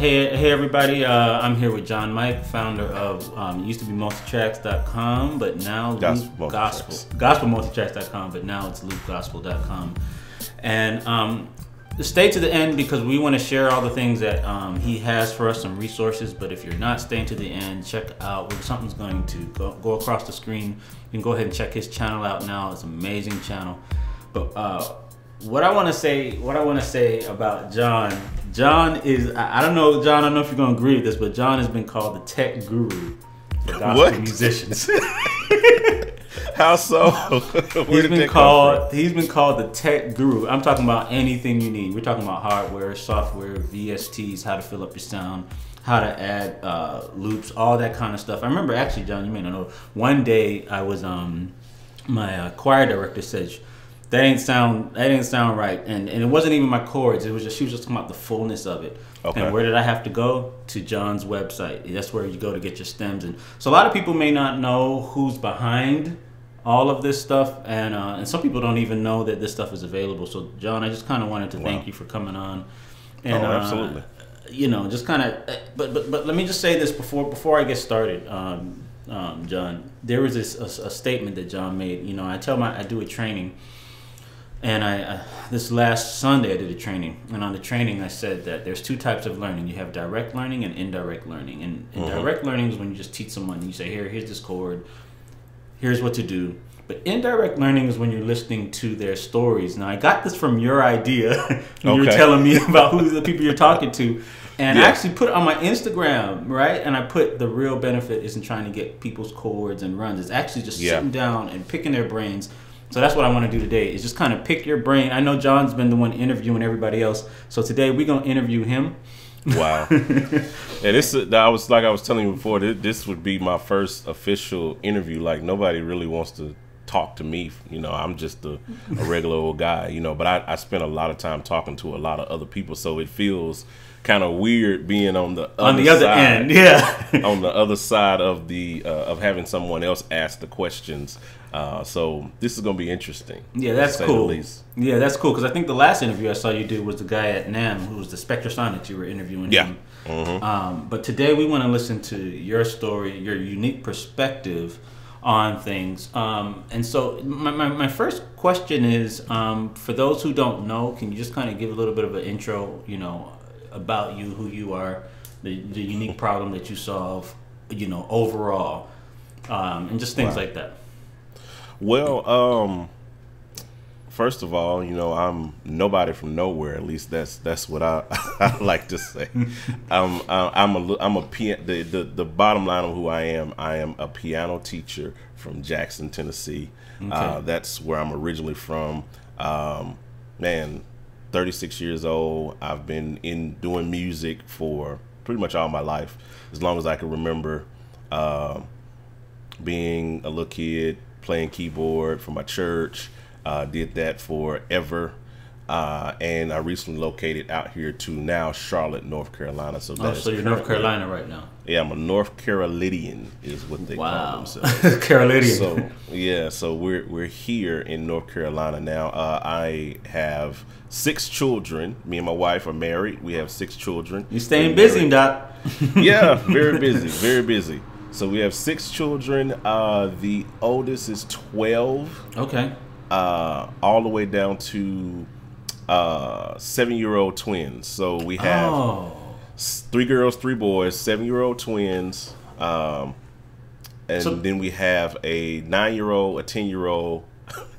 Hey everybody, I'm here with John Mike, founder of used to be multitracks.com, but now gospelmultitracks.com, but now it's LoopGospel.com. And stay to the end because we want to share all the things that he has for us, some resources. But if you're not staying to the end, check out something's going to go across the screen. You can go ahead and check his channel out now. It's an amazing channel. But what I want to say about John is, I don't know, John, I don't know if you're going to agree with this, but John has been called the tech guru for gospel musicians. How so? He's been called the tech guru. I'm talking about anything you need. We're talking about hardware, software, VSTs, how to fill up your sound, how to add loops, all that kind of stuff. I remember actually, John, you may not know, one day I was my choir director said, that didn't sound right, and it wasn't even my chords. It was just, she was just talking about the fullness of it. Okay. And where did I have to go? To John's website. That's where you go to get your stems. And so a lot of people may not know who's behind all of this stuff, and some people don't even know that this stuff is available. So John, I just kind of wanted to thank you for coming on. And, absolutely. You know, just kind of, but let me just say this before I get started, John. There was a statement that John made. You know, I do a training. And this last Sunday I did a training, and on the training I said that there's two types of learning. You have direct learning and indirect learning. And direct learning is when you just teach someone, and you say, here's this chord, here's what to do. But indirect learning is when you're listening to their stories. Now I got this from your idea when you were telling me about who the people you're talking to. And I actually put it on my Instagram, right? And I put the real benefit isn't trying to get people's chords and runs. It's actually just sitting down and picking their brains. So that's what I want to do today, is just kind of pick your brain. I know John's been the one interviewing everybody else. So today we're going to interview him. Wow. Yeah, I was telling you before, this would be my first official interview. Like, nobody really wants to talk to me. You know, I'm just a regular old guy, you know, but I spent a lot of time talking to a lot of other people. So it feels kind of weird being on the other end, yeah, on the other side of the of having someone else ask the questions. So this is gonna be interesting. Yeah, that's cool. Yeah, that's cool, because I think the last interview I saw you do was the guy at NAMM who was the Spectrasonics. You were interviewing him. But today we want to listen to your story, your unique perspective on things. And so my first question is, for those who don't know, can you just kind of give a little bit of an intro, you know, about you, who you are, the unique problem that you solve, you know, overall, and just things like that. Well, first of all, you know, I'm nobody from nowhere. At least that's what I like to say. The bottom line of who I am a piano teacher from Jackson, Tennessee. Okay. That's where I'm originally from. 36 years old. I've been doing music for pretty much all my life, as long as I can remember. Being a little kid, playing keyboard for my church, did that forever, and I recently located out here to now Charlotte, North Carolina. So so you're North Carolina right now? Yeah, I'm a North Carolinian, is what they call themselves. Carolinian. So yeah, so we're here in North Carolina now. I have 6 children. Me and my wife are married. We have 6 children. You staying busy, Doc? Yeah, very busy, very busy. So we have 6 children. The oldest is 12. Okay. All the way down to 7-year-old twins. So we have 3 girls, 3 boys, 7-year-old twins. And then we have a 9-year-old, a 10-year-old,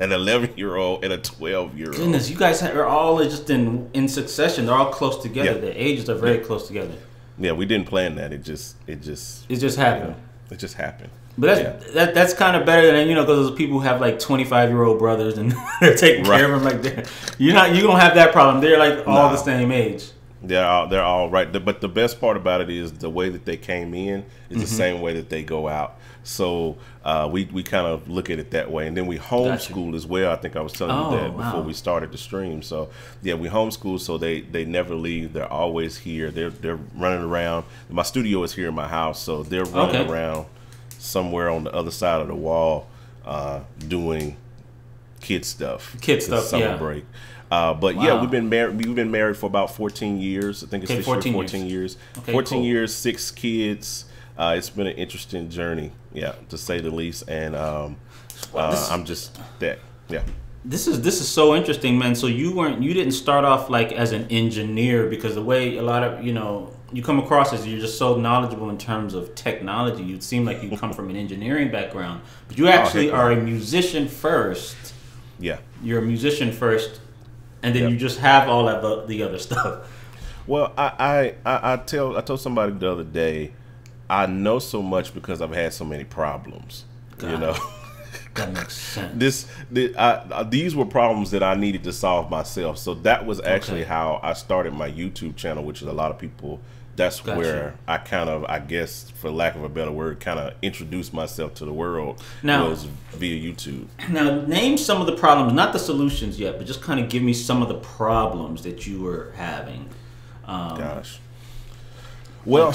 an 11-year-old, and a 12-year-old. Goodness, you guys are all just in successation. They're all close together. Yeah. The ages are very close together. Yeah, we didn't plan that. It just happened. It just happened. But that's kind of better than, you know, because those people who have like 25-year-old brothers and they're taking care of them like that. You don't have that problem. They're like all the same age. They're all right. But the best part about it is the way that they came in is the same way that they go out. So we kind of look at it that way, and then we homeschool as well. I think I was telling you that before we started the stream. So yeah, we homeschool, so they never leave. They're always here. They're running around. My studio is here in my house, so they're running around somewhere on the other side of the wall doing kid stuff. Kid stuff, summer break. But yeah, we've been married. We've been married for about 14 years. I think it's this year 14 years. Okay, 14 cool. years, 6 kids. It's been an interesting journey, yeah, to say the least. And I'm just that, yeah. This is so interesting, man. So you didn't start off like as an engineer, because the way a lot of you come across as you're just so knowledgeable in terms of technology. You seem like you come from an engineering background, but you actually are a musician first. Yeah, you're a musician first, and then Yep. you just have all of the other stuff. Well, I told somebody the other day, I know so much because I've had so many problems. You know. That makes sense. These were problems that I needed to solve myself. So that was actually how I started my YouTube channel, which is a lot of people. That's where I kind of, I guess, for lack of a better word, kind of introduced myself to the world. Now, was via YouTube. Now, name some of the problems, not the solutions yet, but just kind of give me some of the problems that you were having. Gosh. Well,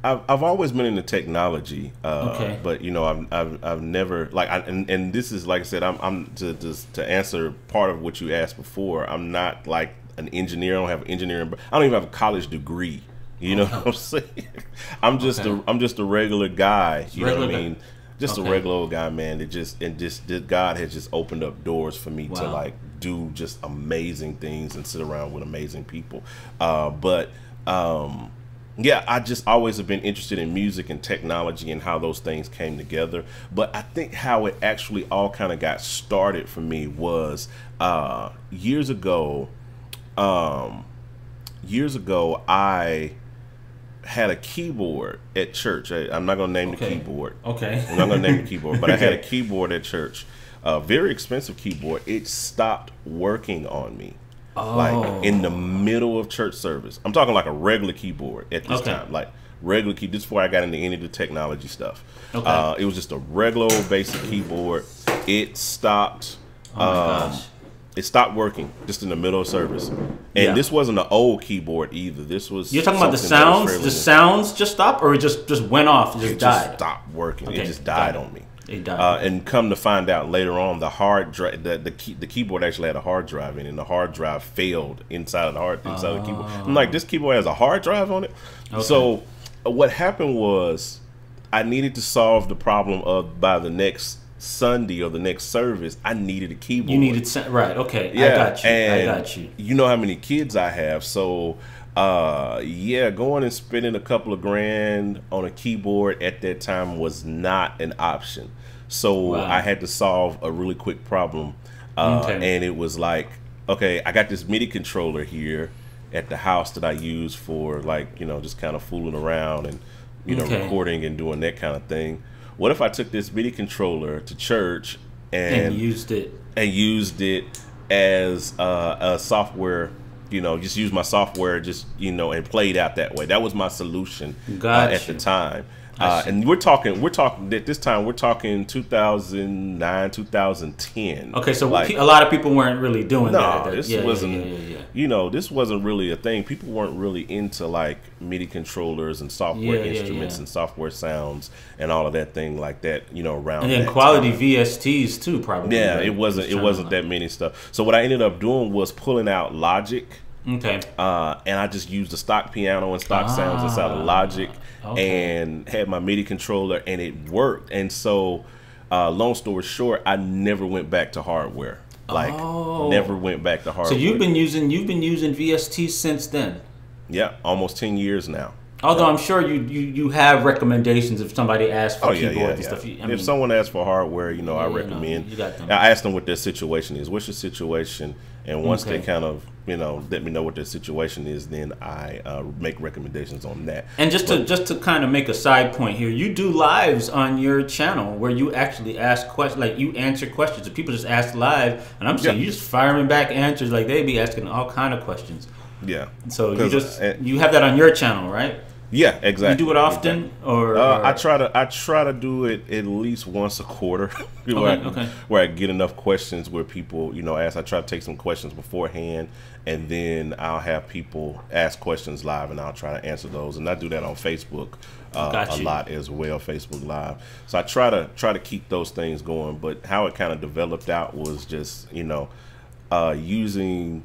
I've always been into technology, but I've never and this is, like I said, I'm to answer part of what you asked before. I'm not like an engineer. I don't have engineering. I don't even have a college degree. You know what I'm saying? I'm just a regular guy. You know what I mean? Just a regular old guy, man. That God has just opened up doors for me to like do just amazing things and sit around with amazing people. Yeah, I just always have been interested in music and technology and how those things came together. But I think how it actually all kind of got started for me was years ago. I had a keyboard at church. I'm not going to name the keyboard. Okay. I'm not going to name the keyboard, but I had a keyboard at church. A very expensive keyboard. It stopped working on me. Like in the middle of church service. I'm talking like a regular keyboard at this time. Like regular key. This is before I got into any of the technology stuff. It was just a regular old basic keyboard. It stopped. It stopped working just in the middle of service. And this wasn't an old keyboard either. This was. You're talking about the sounds? The sounds just stopped, or it just went off and just died? Just stopped working. It just died on me. It died. And come to find out later on, the hard drive, the keyboard actually had a hard drive in it, and the hard drive failed inside of the keyboard. I'm like, this keyboard has a hard drive on it. So what happened was, I needed to solve the problem of by the next Sunday or the next service, I needed a keyboard. You needed right? Okay, yeah, I got you. And I got you. You know how many kids I have, so. Going and spending a couple of grand on a keyboard at that time was not an option. So I had to solve a really quick problem. And it was like, okay, I got this MIDI controller here at the house that I use for just kind of fooling around and, recording and doing that kind of thing. What if I took this MIDI controller to church and used it as a software, just use my software, and played out that way. That was my solution at the time. And we're talking at this time, we're talking 2009, 2010. Okay, so a lot of people weren't really doing that. This wasn't, this wasn't really a thing. People weren't really into like MIDI controllers and software instruments and software sounds and all of that thing like that, around. And then that quality time. VSTs too, probably. Yeah, right? It wasn't that many stuff. So what I ended up doing was pulling out Logic. Okay. And I just used the stock piano and stock sounds inside of Logic and had my MIDI controller, and it worked. And so, long story short, I never went back to hardware. Never went back to hardware. So you've been using VSTs since then? Yeah, almost 10 years now. Although I'm sure you have recommendations if somebody asks for keyboards and stuff. If someone asks for hardware, I recommend. You got them. I ask them what their situation is. What's your situation? And once they kind of, let me know what their situation is, then I make recommendations on that. And just to kind of make a side point here, you do lives on your channel where you actually ask questions, like you answer questions. If people just ask live, and I'm saying you just firing back answers, like they be asking all kind of questions. Yeah. So you have that on your channel, right? Yeah, exactly. You do it often, or I try to do it at least once a quarter, where I get enough questions where people ask. I try to take some questions beforehand, and then I'll have people ask questions live, and I'll try to answer those. And I do that on Facebook a lot as well, Facebook Live. So I try to keep those things going. But how it kind of developed out was just using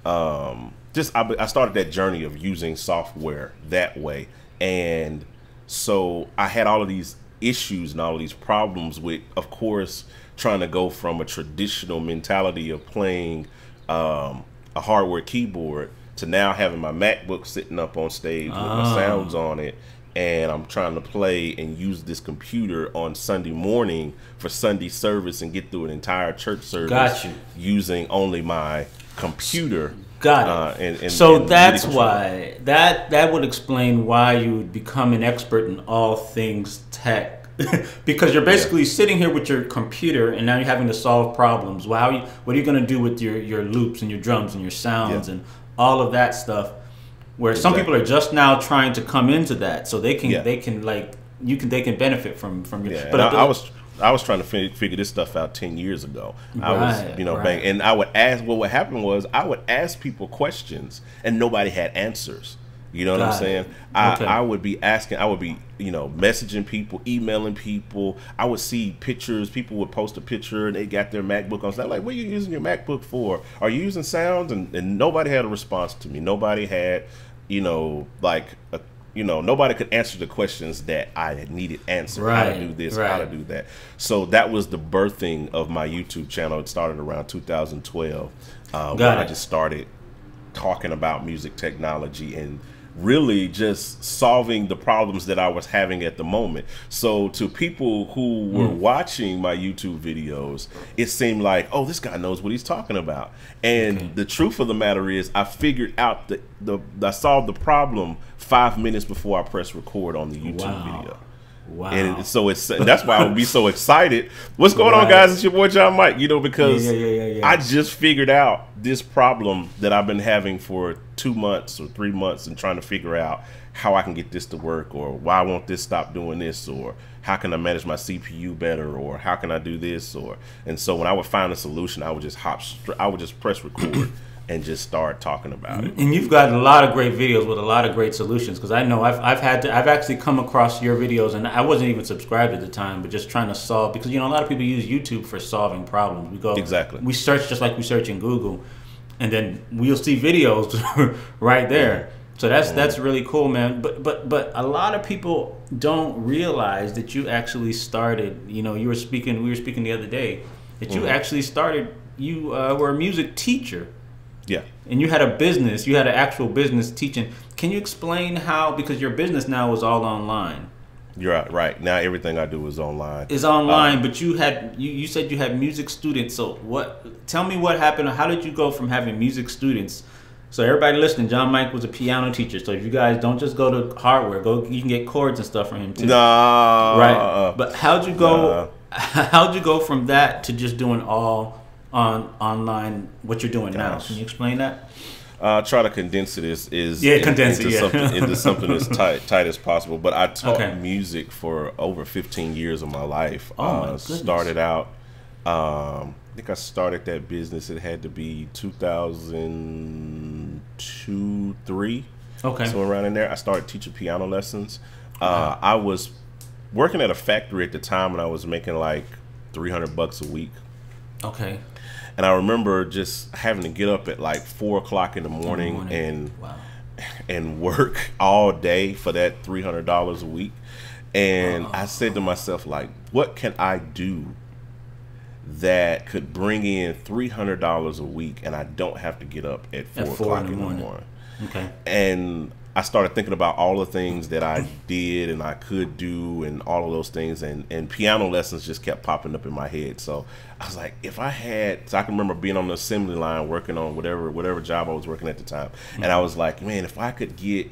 I started that journey of using software that way. And so I had all of these issues and all of these problems with, of course, trying to go from a traditional mentality of playing a hardware keyboard to now having my MacBook sitting up on stage with my sounds on it, and I'm trying to play and use this computer on Sunday morning for Sunday service and get through an entire church service using only my computer. Got it. So that's why that would explain why you would become an expert in all things tech. Because you're basically sitting here with your computer, and now you're having to solve problems. Well, what are you going to do with your loops and your drums and your sounds and all of that stuff? Where some people are just now trying to come into that, so they can benefit from your. Yeah, but I was trying to figure this stuff out 10 years ago. I was and I would ask. What would happen was I would ask people questions, and nobody had answers. You know what I'm saying? I would be asking, I would be, messaging people, emailing people. I would see pictures. People would post a picture and they got their MacBook on. So I'm like, what are you using your MacBook for? Are you using sounds? And nobody had a response to me. Nobody had, nobody could answer the questions that I had needed answered. How to do this, how to do that. So that was the birthing of my YouTube channel. It started around 2012 when I just started talking about music technology and really just solving the problems that I was having at the moment. So to people who were watching my YouTube videos, it seemed like, oh, this guy knows what he's talking about. And the truth of the matter is I figured out I solved the problem 5 minutes before I pressed record on the YouTube video. Wow. And so that's why I would be so excited. What's going on, guys? It's your boy John Mike, because I just figured out this problem that I've been having for 2 months or 3 months and trying to figure out how I can get this to work, or why won't this stop doing this, or how can I manage my CPU better, or how can I do this, and so when I would find a solution, I would just press record and just start talking about it. And you've got a lot of great videos with a lot of great solutions, because I know I've actually come across your videos, and I wasn't even subscribed at the time, but just trying to solve, because a lot of people use YouTube for solving problems. We search just like we search in Google, and then we'll see videos right there. So that's really cool, man. But a lot of people don't realize that you actually started. We were speaking the other day that you actually started. You were a music teacher. Yeah. And you had a business. You had an actual business teaching. Can you explain how? Because your business now is all online. You're right. Now everything I do is online. Is online, but you said you had music students. So tell me what happened. How did you go from having music students? So everybody listening, John Mike was a piano teacher. So if you guys don't just go to hardware, you can get chords and stuff from him too. Right. But how'd you go? How'd you go from that to just doing all online, what you're doing now? Can you explain that? Try to condense it into something as tight as possible. But I taught music for over 15 years of my life. Started out, I think I started that business, it had to be 2002, 3. Okay. So around in there, I started teaching piano lessons. I was working at a factory at the time, and I was making like $300 a week. Okay. And I remember just having to get up at like 4 o'clock in the morning and work all day for that $300 a week. And I said to myself, like, what can I do that could bring in $300 a week and I don't have to get up at 4 o'clock in the morning? Okay. And I started thinking about all the things that I did and I could do and all of those things, and piano lessons just kept popping up in my head. So I was like, so I can remember being on the assembly line working on whatever job I was working at the time, and I was like, man, if I could get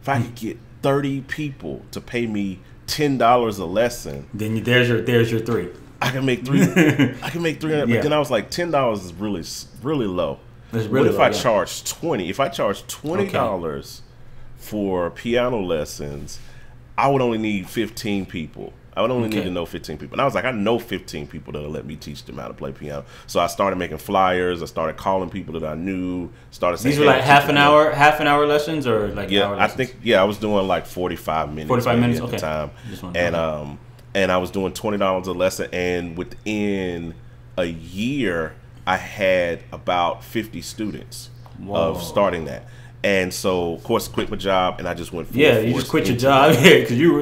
30 people to pay me $10 a lesson, then there's your three. I can make $300. But then I was like, $10 is really low. What if I charge $20? If I charge $20 for piano lessons, I would only need 15 people. I would only need to know 15 people. And I was like, I know 15 people that'll let me teach them how to play piano. So I started making flyers. I started calling people that I knew. Started saying, these were like half an hour lessons, or like hour lessons? I was doing like 45 minutes. 45 minutes at the time. And I was doing $20 a lesson, and within a year, I had about 50 students Whoa. of starting that. And so, of course, quit my job, and I just went full Yeah, you just quit your job here because your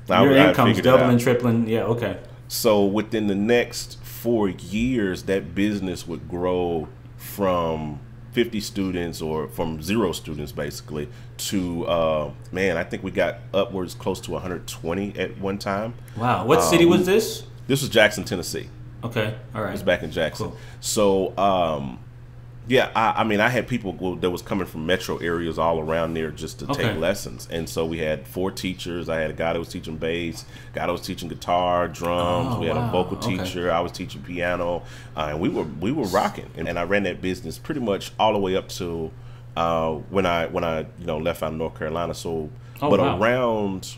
income's doubling, tripling. Yeah, okay. So within the next 4 years, that business would grow from 50 students, or from 0 students basically, to man, I think we got upwards close to 120 at one time. Wow. What city was this? This was Jackson, Tennessee. Okay, all right. It was back in Jackson. Cool. So yeah, I mean, I had people that was coming from metro areas all around there just to take lessons. And so we had 4 teachers. I had a guy that was teaching bass, a guy that was teaching guitar, drums. We had a vocal teacher. I was teaching piano, and we were rocking. And I ran that business pretty much all the way up to when I left out of North Carolina. So, around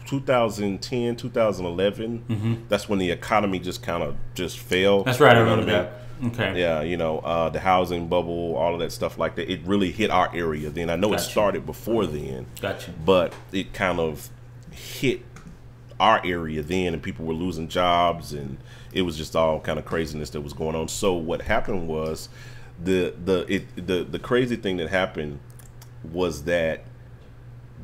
2010, 2011, that's when the economy just kind of fell. That's right. I remember that. Okay. Yeah, the housing bubble, all of that stuff like that. It really hit our area then. I know it started before then. Gotcha. But it kind of hit our area then, and people were losing jobs, and it was just all kind of craziness that was going on. So what happened was the crazy thing that happened was that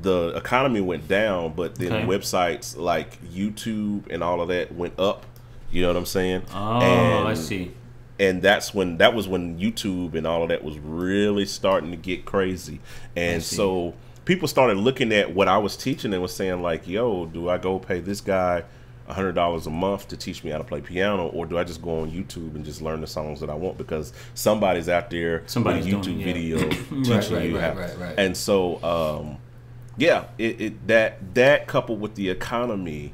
the economy went down, but then websites like YouTube and all of that went up. You know what I'm saying? Oh, I see. And that was when YouTube and all of that was really starting to get crazy. And so people started looking at what I was teaching and was saying like, yo, do I go pay this guy $100 a month to teach me how to play piano, or do I just go on YouTube and just learn the songs that I want because somebody's out there with a YouTube video teaching you how. Right. And so that coupled with the economy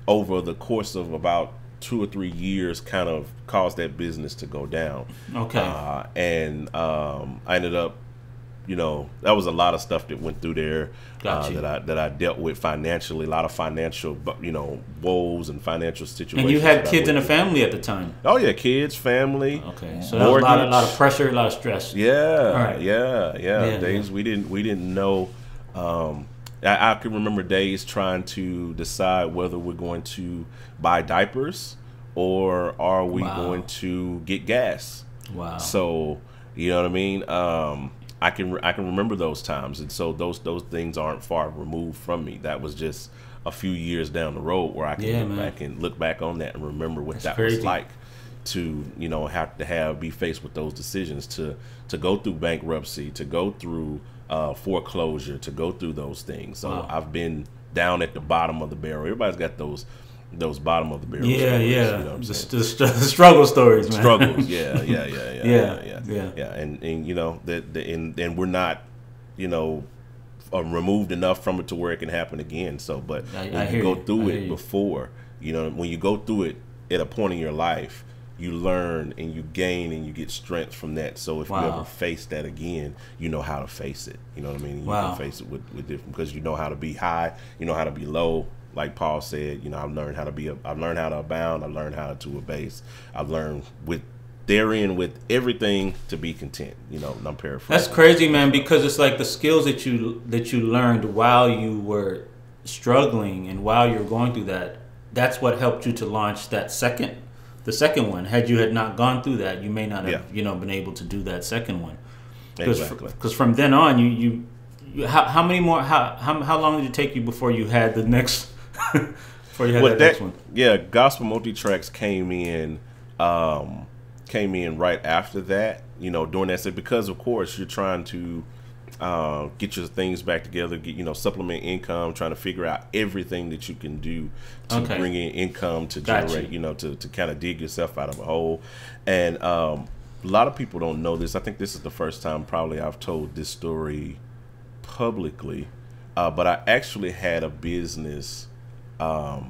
over the course of about 2 or 3 years kind of caused that business to go down. Okay. And I ended up, that was a lot of stuff that went through there that I dealt with financially, a lot of financial, woes and financial situations. And you had kids and a family at the time. Oh yeah, kids, family. Okay, so that was a lot of pressure, a lot of stress. Yeah, yeah. Days we didn't know. I can remember days trying to decide whether we're going to buy diapers or are we going to get gas. Wow. So, you know what I mean? I can remember those times, and so those things aren't far removed from me. That was just a few years down the road where I can look back on that and remember what that was like to be faced with those decisions, to go through bankruptcy, to go through foreclosure, to go through those things. So I've been down at the bottom of the barrel. Everybody's got those bottom of the barrel stories, you know the struggle stories, man. Struggles, yeah. And we're not removed enough from it to where it can happen again. So but when you go through it before, when you go through it at a point in your life, you learn and you gain and you get strength from that. So if you ever face that again, you know how to face it. You know what I mean? You can face it with different, because you know how to be high, you know how to be low. Like Paul said, I've learned how to abound, I've learned how to abase. I've learned with everything to be content. And I'm paraphrasing. That's crazy, man, because it's like the skills that you learned while you were struggling and while you were going through that, that's what helped you to launch the second one. Had you not gone through that, you may not have been able to do that second one. Because from then on, you how many more? How long did it take you before you had the next? Next one. Yeah, Gospel Multitracks came in right after that. During that set, because of course you're trying to get your things back together, get supplement income, trying to figure out everything that you can do to bring in income to generate, to kind of dig yourself out of a hole. And a lot of people don't know this. I think this is the first time probably I've told this story publicly, but I actually had a business. I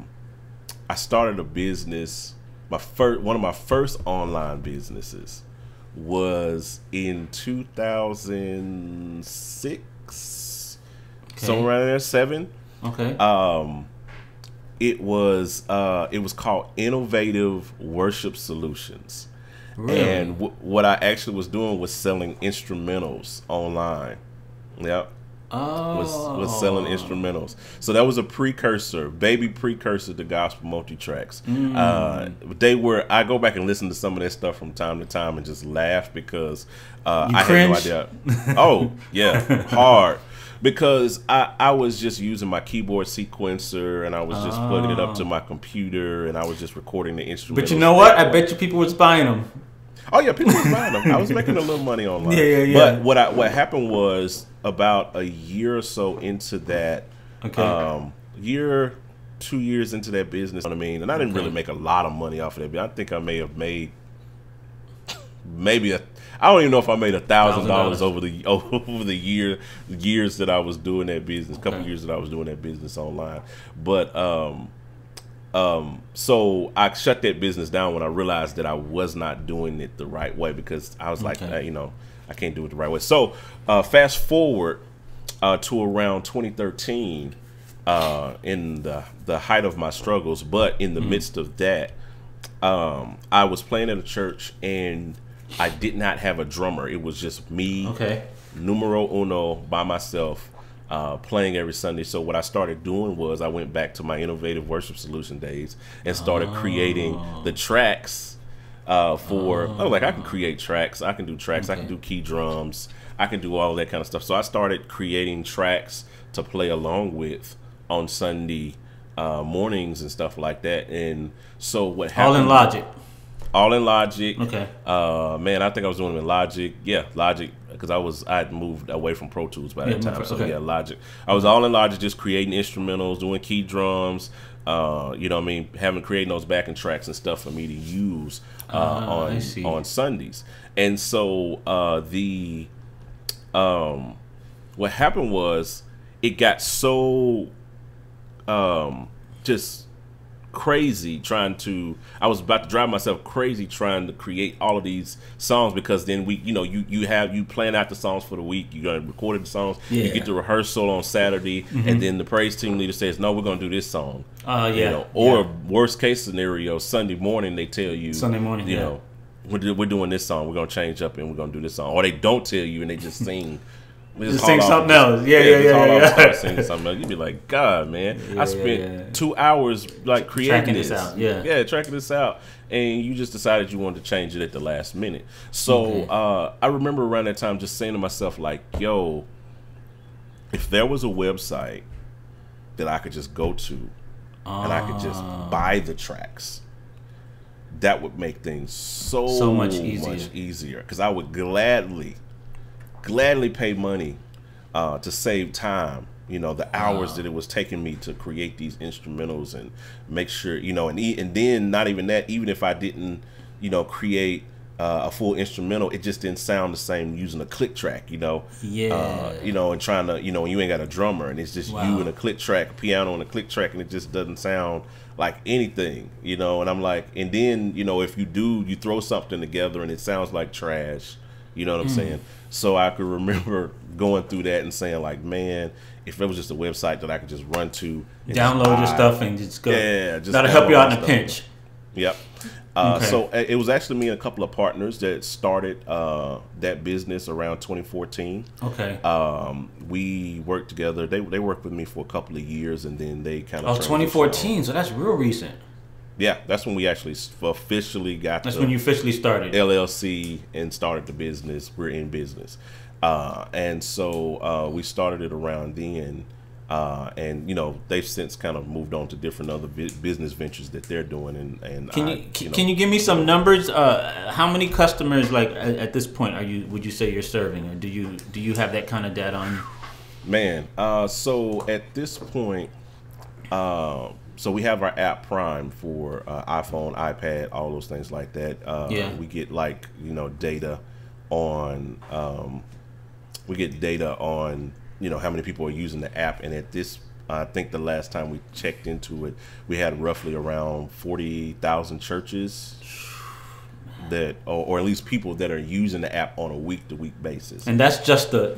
started a business. One of my first online businesses was in 2006, somewhere around there, 7. Okay. It was called Innovative Worship Solutions. Really? And what I actually was doing was selling instrumentals online. Yep. Was selling instrumentals. So that was a baby precursor to gospel multitracks. I go back and listen to some of that stuff from time to time and just laugh because I had no idea. Oh yeah, hard. Because I was just using my keyboard sequencer and I was just plugging it up to my computer and I was just recording the instruments. But you know what? I bet you people was buying them. Oh yeah, people were buying them. I was making a little money online. Yeah. But what happened was about a year or so into that, 2 years into that business, you know what I mean? And I didn't really make a lot of money off of that. But I think I may have made I don't even know if I made $1,000 over the years that I was doing that business, couple years that I was doing that business online. But so I shut that business down when I realized that I was not doing it the right way because I was like, you know, I can't do it the right way. So fast forward to around 2013, in the height of my struggles, but in the midst of that, I was playing at a church and I did not have a drummer. It was just me, numero uno, by myself, playing every Sunday. So what I started doing was I went back to my innovative worship solution days and started creating the tracks I was like, I can create tracks. I can do tracks. I can do key drums. I can do all that kind of stuff. So I started creating tracks to play along with on Sunday mornings and stuff like that. And so what happened? All in Logic. All in Logic. Okay. Man, I think I was doing it in Logic. Yeah, Logic, because I had moved away from Pro Tools by that time. So yeah, Logic. I was all in Logic, just creating instrumentals, doing key drums. You know what I mean? Creating those backing tracks and stuff for me to use on Sundays. And so what happened was it got so just crazy I was about to drive myself crazy trying to create all of these songs, because then you plan out the songs for the week, you got to record the songs, you get the rehearsal on Saturday, and then the praise team leader says, no, we're going to do this song. Worst case scenario, Sunday morning they tell you, you know, we're doing this song, we're going to change up and we're going to do this song. Or they don't tell you and they just sing just sing something else. Yeah. Sing something else. You'd be like, God, man, I spent 2 hours like creating this out. Tracking this out, and you just decided you wanted to change it at the last minute. So I remember around that time just saying to myself, like, yo, if there was a website that I could just go to and I could just buy the tracks, that would make things so much easier. Because I would gladly pay money to save time, you know, the hours that it was taking me to create these instrumentals and make sure, you know, and then not even that, even if I didn't, you know, create a full instrumental, it just didn't sound the same using a click track, you know. You know, and trying to, you know, you ain't got a drummer and it's just you and a click track, a piano and a click track, and it just doesn't sound like anything, you know. And I'm like, and then, you know, if you throw something together and it sounds like trash, you know what I'm saying? So I could remember going through that and saying, like, man, if it was just a website that I could just run to, and download your stuff and just go. Just that'll help you out in a pinch. Yep. So it was actually me and a couple of partners that started that business around 2014. We worked together. They worked with me for a couple of years, and then they kind of 2014. So that's real recent. Yeah, that's when we actually officially got. That's when you officially started LLC and started the business. We're in business, and so we started it around then. And you know, they've since kind of moved on to different other business ventures that they're doing. And can you give me some numbers? How many customers, like at this point, would you say you're serving, or do you have that kind of data on you? Man, so at this point, so we have our app Prime for iPhone, iPad, all those things like that. We get, like, you know, data on you know, how many people are using the app. And at this, I think the last time we checked into it, we had roughly around 40,000 churches that, or at least people that are using the app on a week-to-week basis. And that's just the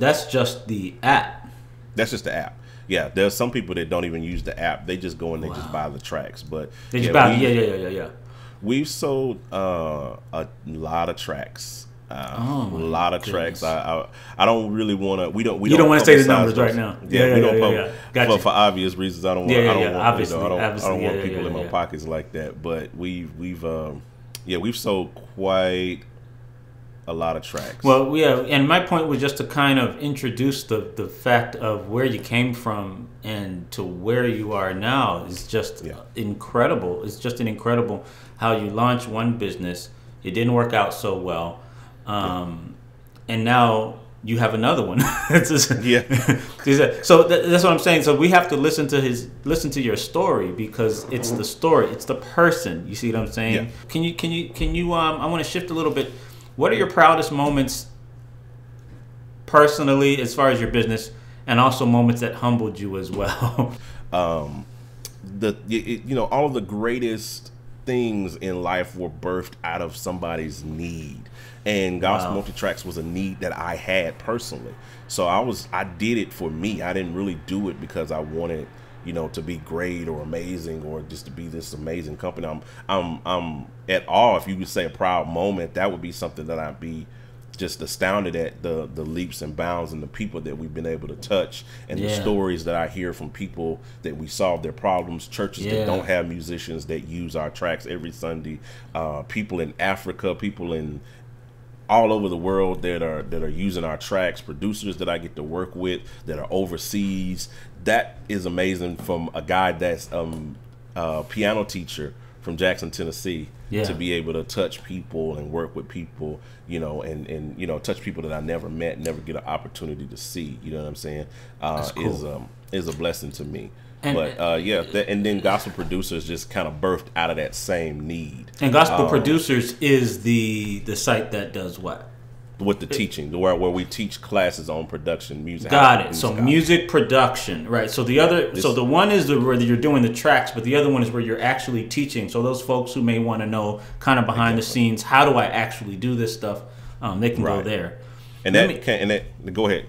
app. That's just the app. Yeah, there's some people that don't even use the app. They just go and they just buy the tracks. But they just buy. Yeah. We've sold a lot of tracks A lot of tracks. I don't really want to. We don't. You don't want to say the numbers those right now. Yeah, we don't. Yeah. Gotcha. For obvious reasons, I don't want. I don't want. Obviously, I don't want obviously, people in my pockets like that. But we've sold quite a lot of tracks. Well, yeah, and my point was just to kind of introduce the fact of where you came from and to where you are now is just incredible. It's just an incredible how you launched one business, it didn't work out so well, and now you have another one. So that's what I'm saying. So we have to listen to your story because it's the story, it's the person. You see what I'm saying? Yeah. Can you I want to shift a little bit. What are your proudest moments personally as far as your business, and also moments that humbled you as well? All of the greatest things in life were birthed out of somebody's need, and Gospel Multitracks was a need that I had personally. So I did it for me. I didn't really do it because I wanted, to be great or amazing or just to be this amazing company. I'm at all. If you would say a proud moment, that would be something that I'd be just astounded at the leaps and bounds and the people that we've been able to touch and the stories that I hear from people that we solve their problems, churches that don't have musicians that use our tracks every Sunday, people in Africa, people in all over the world that are using our tracks, producers that I get to work with that are overseas. That is amazing, from a guy that's a piano teacher from Jackson, Tennessee, to be able to touch people and work with people, and touch people that I never met, never get an opportunity to see. You know what I'm saying? Cool. is a blessing to me. And then Gospel Producers just kind of birthed out of that same need. And Gospel Producers is the site that does what? With the teaching, where we teach classes on production, music. Got it. So music production, right? So the one is where you're doing the tracks, but the other one is where you're actually teaching. So those folks who may want to know kind of behind the scenes, how do I actually do this stuff? They can go there. And go ahead.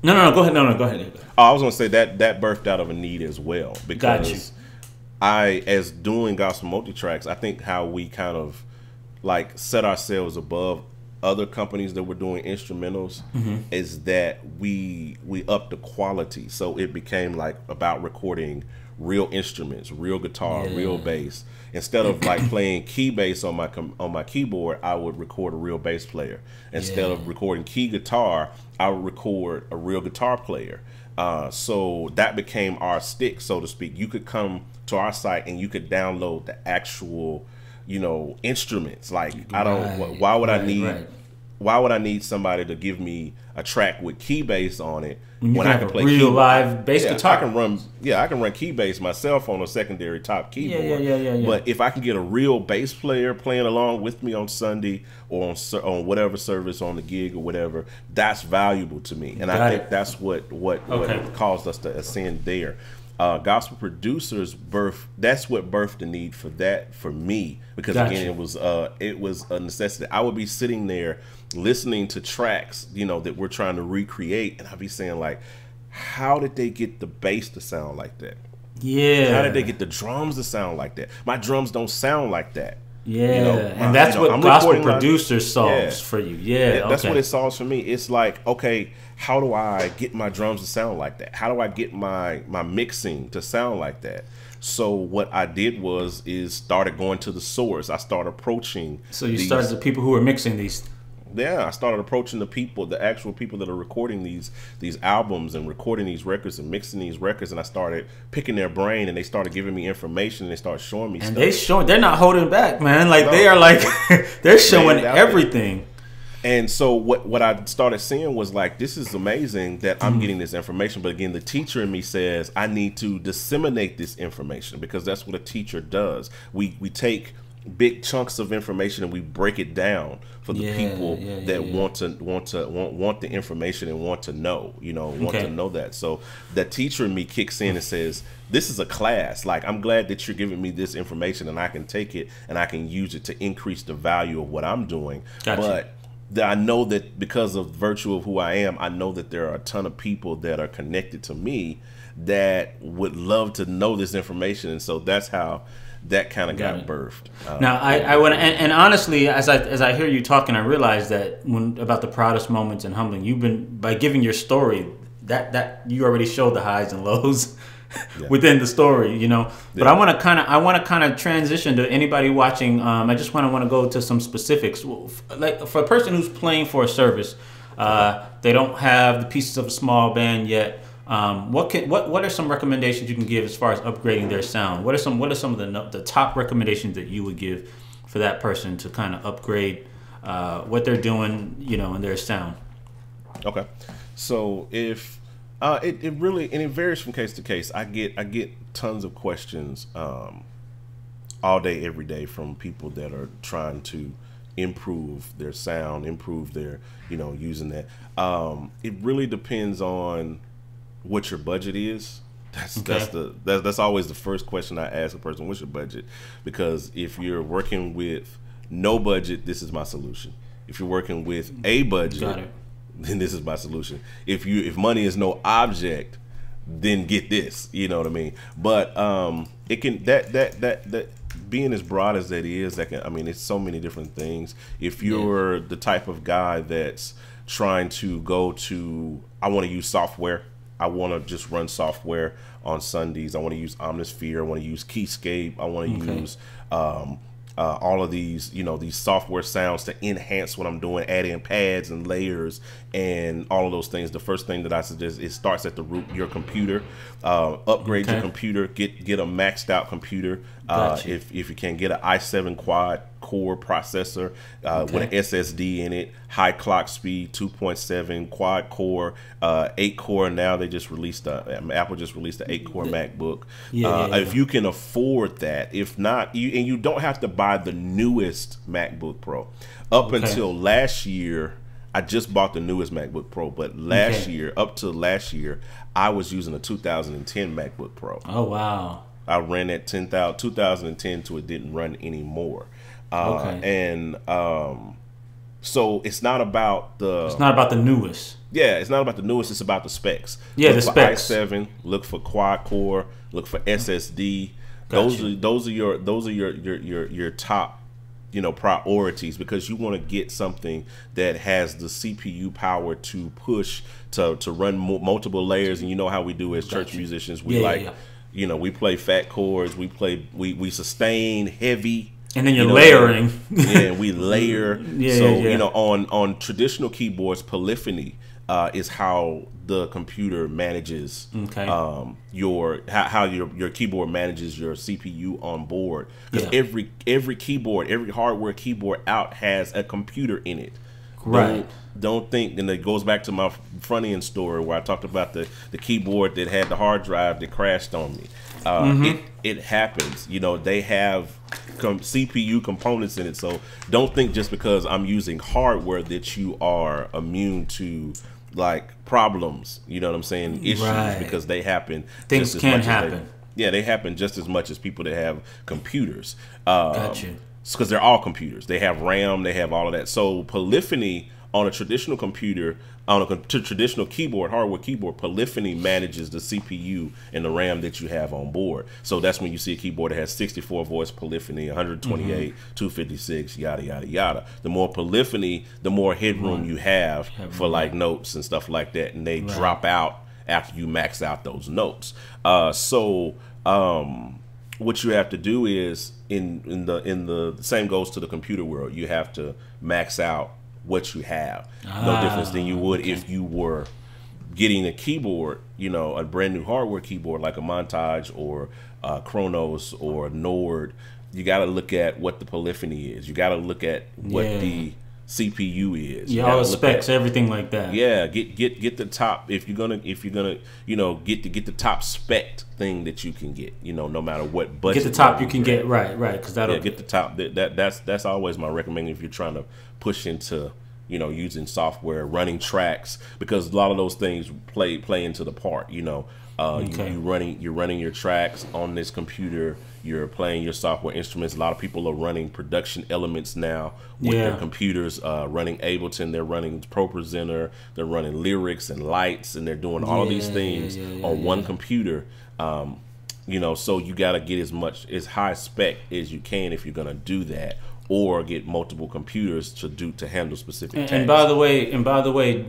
No, go ahead. No, go ahead. Oh, I was going to say that birthed out of a need as well, because as doing Gospel Multitracks, I think how we kind of like set ourselves above other companies that were doing instrumentals is that we upped the quality. So it became like about recording real instruments, real guitar, real bass. Instead of like playing key bass on my keyboard, I would record a real bass player. Instead of recording key guitar, I would record a real guitar player. So that became our stick, so to speak. You could come to our site and you could download the actual instruments. Like why would I need somebody to give me a track with key bass on it when I can play real live bass guitar? I can run key bass myself on a secondary top keyboard. But if I can get a real bass player playing along with me on Sunday or on whatever service, on the gig or whatever, that's valuable to me. And I think that's what caused us to ascend there. Gospel Producers that's what birthed the need for me, because again it was a necessity. I would be sitting there listening to tracks that we're trying to recreate, and I'd be saying like, how did they get the bass to sound like that? How did they get the drums to sound like that? My drums don't sound like that. And that's what Gospel Producers solves for you. That's what it solves for me. It's like, okay, how do I get my drums to sound like that? How do I get my mixing to sound like that? So what I did is started going to the source. I started approaching. So you started the people who are mixing these. Yeah, I started approaching the actual people that are recording these albums and recording these records and mixing these records, and I started picking their brain, and they started giving me information, and they started showing me stuff. And they're not holding back, man. Like they are like they're showing everything. And so what I started seeing was like, this is amazing that I'm getting this information, but again, the teacher in me says I need to disseminate this information, because that's what a teacher does. We take big chunks of information and we break it down for the people that want the information and want to know, to know that. So the teacher in me kicks in and says, this is a class. Like, I'm glad that you're giving me this information and I can take it and I can use it to increase the value of what I'm doing. But I know that because of virtue of who I am, I know that there are a ton of people that are connected to me that would love to know this information. And so that's how that kind of got birthed. Now, I want to, and honestly, as I hear you talking, I realize that about the proudest moments and humbling, you've been, by giving your story, that you already showed the highs and lows within the story, you know. But I want to kind of transition to anybody watching. I just want to go to some specifics. Like for a person who's playing for a service, they don't have the pieces of a small band yet. What are some recommendations you can give as far as upgrading their sound? What are some of the top recommendations that you would give for that person to kind of upgrade what they're doing, you know, in their sound? Okay, so if it really, and it varies from case to case. I get tons of questions all day, every day from people that are trying to improve their sound, improve their, you know, using that. It really depends on what your budget is. That's always the first question I ask a person. What's your budget? Because if you're working with no budget, this is my solution. If you're working with a budget, then this is my solution. If money is no object, then get this. You know what I mean? But it can that being as broad as that is, I mean, it's so many different things. If you're the type of guy that's trying to go to, I want to use software. I want to just run software on Sundays. I want to use Omnisphere. I want to use Keyscape. I want to use all of these, you know, these software sounds to enhance what I'm doing, add in pads and layers and all of those things. The first thing that I suggest, it starts at the root, your computer. Upgrade your computer. Get a maxed out computer. If you can, get an i7 quad core processor with an SSD in it, high clock speed, 2.7 quad core, 8 core. Now they just released Apple just released the 8 core MacBook. If you can afford that, if not, you don't have to buy the newest MacBook Pro. Until last year, I just bought the newest MacBook Pro, but last year, up to last year, I was using a 2010 MacBook Pro. Oh wow! I ran at 2010 till it didn't run anymore. So it's not about the newest. Yeah, it's not about the newest. It's about the specs. Yeah, look the specs. i7. Look for quad core. Look for SSD. Those are your top, you know, priorities, because you want to get something that has the CPU power to push to run multiple layers. And you know how we do as church musicians. We you know, we play fat chords. We sustain heavy. And then you're layering. We layer. You know, on traditional keyboards, polyphony is how the computer manages how your keyboard manages your CPU on board. Because every keyboard, every hardware keyboard out has a computer in it. Don't think, and it goes back to my front end story where I talked about the keyboard that had the hard drive that crashed on me. It happens. You know, they have CPU components in it. So don't think just because I'm using hardware that you are immune to like problems. You know what I'm saying? Issues, because they happen. Things can happen. They happen just as much as people that have computers. Because they're all computers. They have RAM, they have all of that. So polyphony on a traditional computer, on a traditional keyboard, hardware keyboard, polyphony manages the CPU and the RAM that you have on board. So that's when you see a keyboard that has 64 voice polyphony, 128, 256, yada, yada, yada. The more polyphony, the more headroom you have for like notes and stuff like that. And they drop out after you max out those notes. What you have to do is, in the same goes to the computer world, you have to max out what you have. No difference than you would if you were getting a keyboard, you know, a brand new hardware keyboard like a Montage or Kronos or Nord. You got to look at what the polyphony is. You got to look at what the CPU is. All the specs, everything like that. Get the top, if you're gonna you know, get the top spec thing that you can get, you know, no matter what budget. Get the top you can get, right, because that'll get the top. That's always my recommendation if you're trying to push into, you know, using software, running tracks, because a lot of those things play into the part, you know. You're running your tracks on this computer. You're playing your software instruments. A lot of people are running production elements now with their computers, running Ableton. They're running Pro Presenter. They're running lyrics and lights, and they're doing all of these things on one computer. You know, so you got to get as high spec as you can if you're going to do that, or get multiple computers to handle specific tasks. And by the way,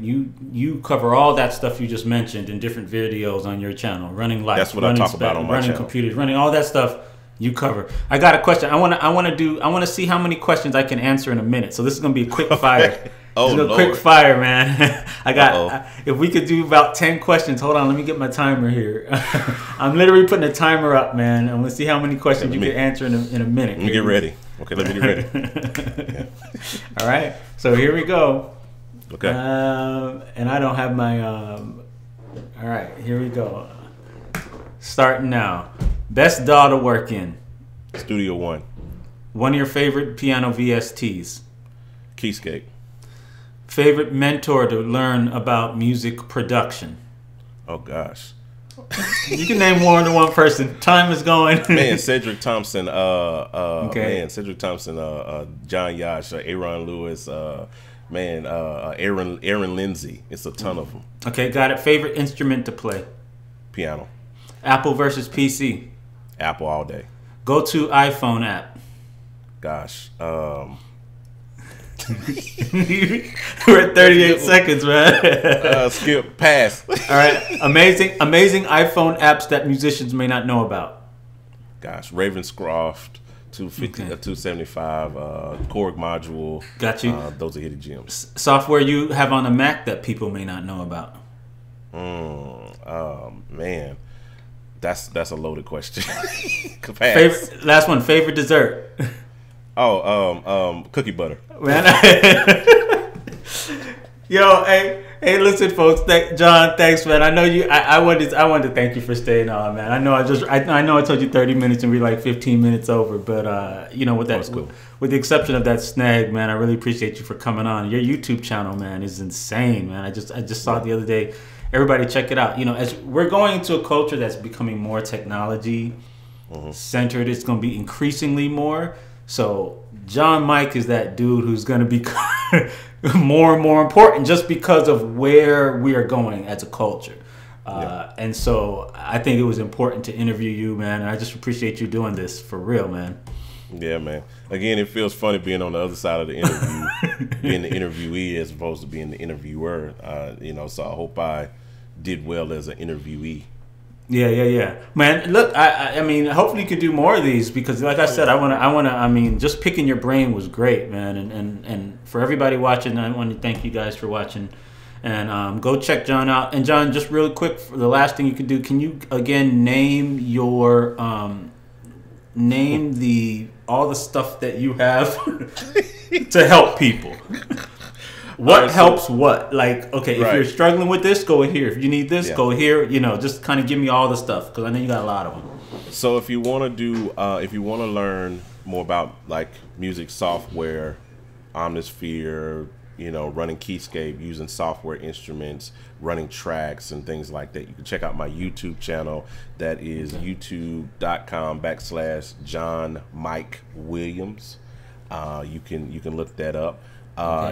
you cover all that stuff you just mentioned in different videos on your channel, running lights. That's what I talk about on my running channel. Computers, running all that stuff. You cover. I got a question. I want to see how many questions I can answer in a minute. So this is gonna be a quick fire. Oh, this is a quick fire, man. I got. If we could do about 10 questions. Hold on, let me get my timer here. I'm literally putting a timer up, man. I'm gonna see how many questions you can answer in a minute. Let me get ready. Okay, let me get ready. Okay. All right. So here we go. Okay. And I don't have my. All right. Here we go. Starting now. Best DAW to work in? Studio One. One of your favorite piano VSTs? Keyscape. Favorite mentor to learn about music production? Oh gosh. You can name more than one person. Time is going. Man, Cedric Thompson. Okay. Man, Cedric Thompson. John Yash. Aaron Lewis. Aaron Lindsay. It's a ton of them. Okay, got it. Favorite instrument to play? Piano. Apple versus PC? Apple all day. Go to iPhone app. Gosh. We're at 38 seconds, man. Skip. Pass. All right. Amazing iPhone apps that musicians may not know about. Gosh. Ravenscroft. 250, 275, Korg module. Got you. Those are hidden gems. Software you have on a Mac that people may not know about. Man. That's a loaded question. Last one. Favorite dessert? Cookie butter. Man, yo, hey, listen, folks. John, thanks, man. I know you. I wanted to thank you for staying on, man. I know I know I told you 30 minutes and we're like 15 minutes over, but you know, with that, cool. With the exception of that snag, man, I really appreciate you for coming on. Your YouTube channel, man, is insane, man. I just saw it the other day. Everybody check it out. You know, as we're going into a culture that's becoming more technology centered, it's going to be increasingly more. So John Mike is that dude who's going to be more and more important just because of where we are going as a culture. And so I think it was important to interview you, man. And I just appreciate you doing this for real, man. Yeah, man. Again, it feels funny being on the other side of the interview, being the interviewee as opposed to being the interviewer. You know, so I hope I did well as an interviewee. Yeah. Man, look, I mean, hopefully you could do more of these because, like I said, I mean, just picking your brain was great, man. And for everybody watching, I want to thank you guys for watching. And go check John out. And John, just really quick, for the last thing you could do, can you again name your all the stuff that you have to help people? What helps what? Like, okay, if you're struggling with this, go here. If you need this, go here. You know, just kind of give me all the stuff because I know you got a lot of them. So if you want to do, if you want to learn more about like music software, Omnisphere, you know, running Keyscape, using software instruments, running tracks and things like that, you can check out my YouTube channel. That is youtube.com/John Mike Williams. You can look that up.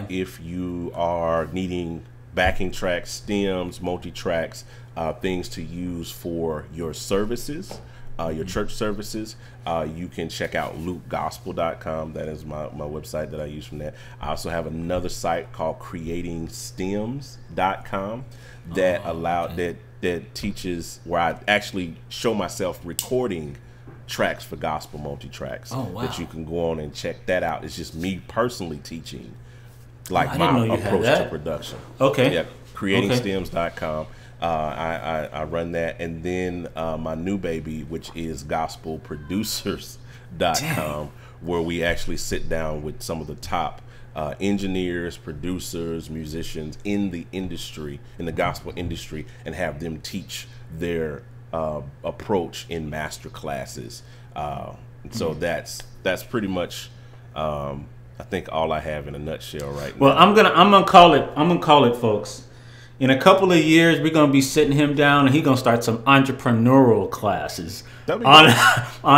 If you are needing backing tracks, stems, multitracks, things to use for your services, your church services, you can check out LoopGospel.com. That is my website that I use from that. I also have another site called CreatingStems.com that that teaches, where I actually show myself recording tracks for gospel multitracks. That you can go on and check that out. It's just me personally teaching, like my approach to production. Yeah, CreatingStems.com. I run that, and then my new baby, which is GospelProducers.com, where we actually sit down with some of the top engineers, producers, musicians in the industry, in the gospel industry, and have them teach their approach in master classes. So that's pretty much I think all I have in a nutshell right now. Well, I'm gonna call it, folks. In a couple of years, we're gonna be sitting him down, and he's gonna start some entrepreneurial classes on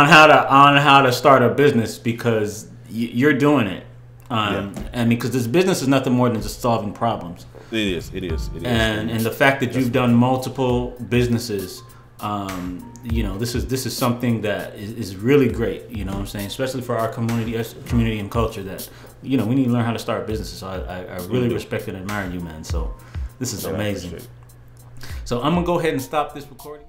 how to start a business, because you're doing it. And because this business is nothing more than just solving problems. It is. And the fact that you've done multiple businesses You know, this is something that is really great. You know what I'm saying? Especially for our community and culture. That, you know, we need to learn how to start businesses. So I really respect and admire you, man. So this is amazing. So I'm gonna go ahead and stop this recording.